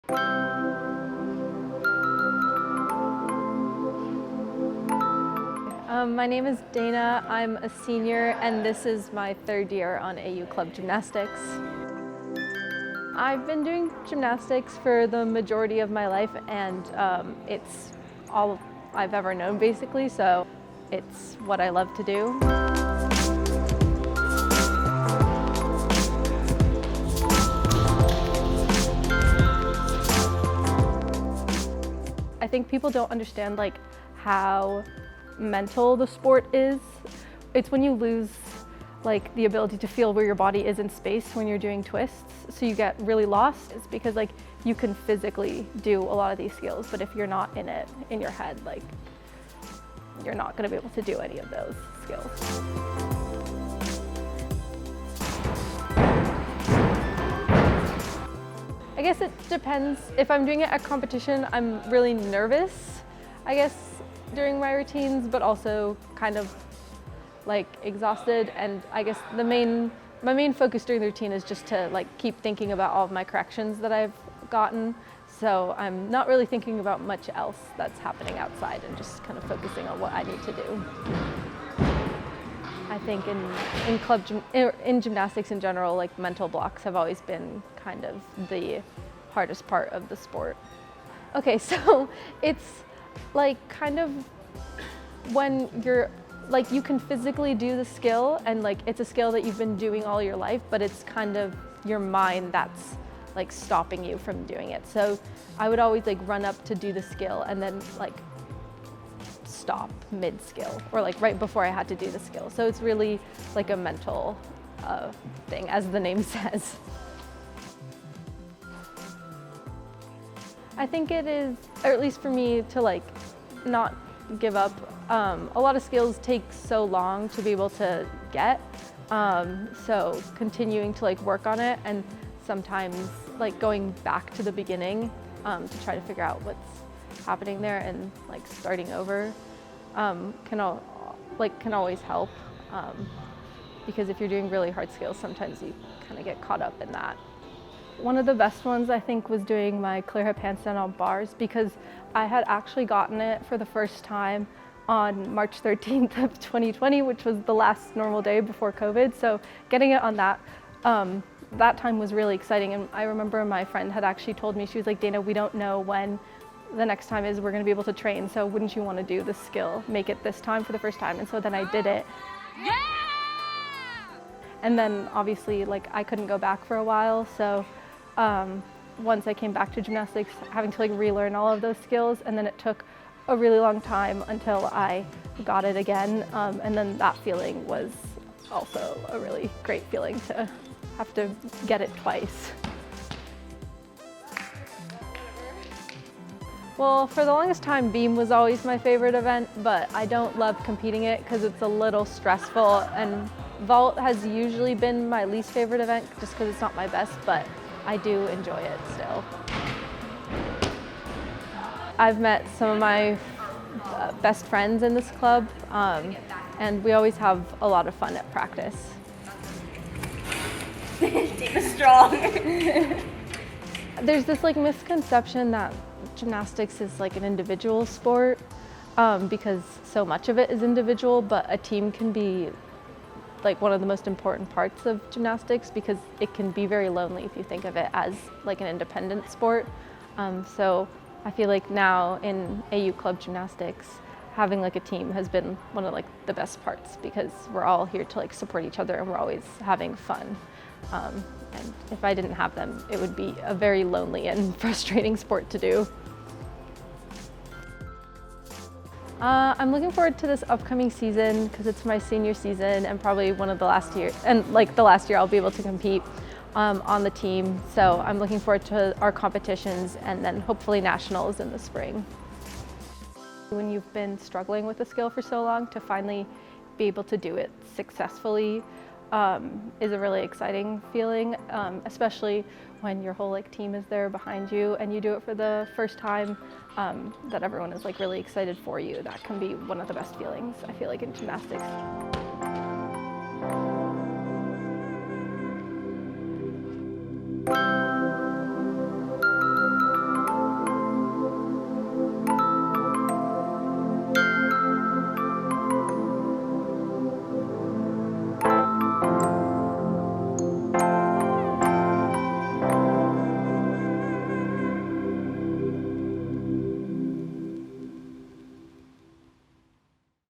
My name is Dana. I'm a senior, and this is my third year on AU Club Gymnastics. I've been doing gymnastics for the majority of my life, and it's all I've ever known, basically, so it's what I love to do. I think people don't understand how mental the sport is. It's when you lose the ability to feel where your body is in space when you're doing twists, so you get really lost. It's because you can physically do a lot of these skills, but if you're not in it in your head, you're not going to be able to do any of those skills. I guess it depends. If I'm doing it at competition, I'm really nervous, I guess, during my routines, but also kind of exhausted. And I guess my main focus during the routine is just to keep thinking about all of my corrections that I've gotten. So I'm not really thinking about much else that's happening outside and just kind of focusing on what I need to do. I think in gymnastics in general, mental blocks have always been kind of the hardest part of the sport. Okay, so it's kind of when you're you can physically do the skill, and it's a skill that you've been doing all your life, but it's kind of your mind that's stopping you from doing it. So I would always run up to do the skill and then stop mid-skill, or right before I had to do the skill. So it's really a mental thing, as the name says. I think it is, or at least for me, to not give up. A lot of skills take so long to be able to get, so continuing to work on it, and sometimes going back to the beginning to try to figure out what's happening there, and starting over can always help, because if you're doing really hard skills, sometimes you kind of get caught up in that. One of the best ones, I think, was doing my clear hip handstand on bars, because I had actually gotten it for the first time on March 13th of 2020, which was the last normal day before COVID. So getting it on that time was really exciting. And I remember my friend had actually told me, she was like, "Dana, we don't know when the next time is we're going to be able to train, so wouldn't you want to do this skill, make it this time for the first time?" And so then I did it. Yeah! And then obviously I couldn't go back for a while, so once I came back to gymnastics, having to relearn all of those skills, and then it took a really long time until I got it again, and then that feeling was also a really great feeling, to have to get it twice. Well, for the longest time, beam was always my favorite event, but I don't love competing it because it's a little stressful, and vault has usually been my least favorite event just because it's not my best, but I do enjoy it still. I've met some of my best friends in this club, and we always have a lot of fun at practice. Deep is strong. There's this misconception that gymnastics is an individual sport, because so much of it is individual, but a team can be one of the most important parts of gymnastics, because it can be very lonely if you think of it as an independent sport. So I feel now in AU Club Gymnastics, having a team has been one of the best parts, because we're all here to support each other, and we're always having fun. And if I didn't have them, it would be a very lonely and frustrating sport to do. I'm looking forward to this upcoming season because it's my senior season, and probably one of the last year, and the last year I'll be able to compete on the team. So I'm looking forward to our competitions, and then hopefully nationals in the spring. When you've been struggling with a skill for so long, to finally be able to do it successfully is a really exciting feeling, especially when your whole team is there behind you and you do it for the first time, that everyone is really excited for you. That can be one of the best feelings, I feel in gymnastics.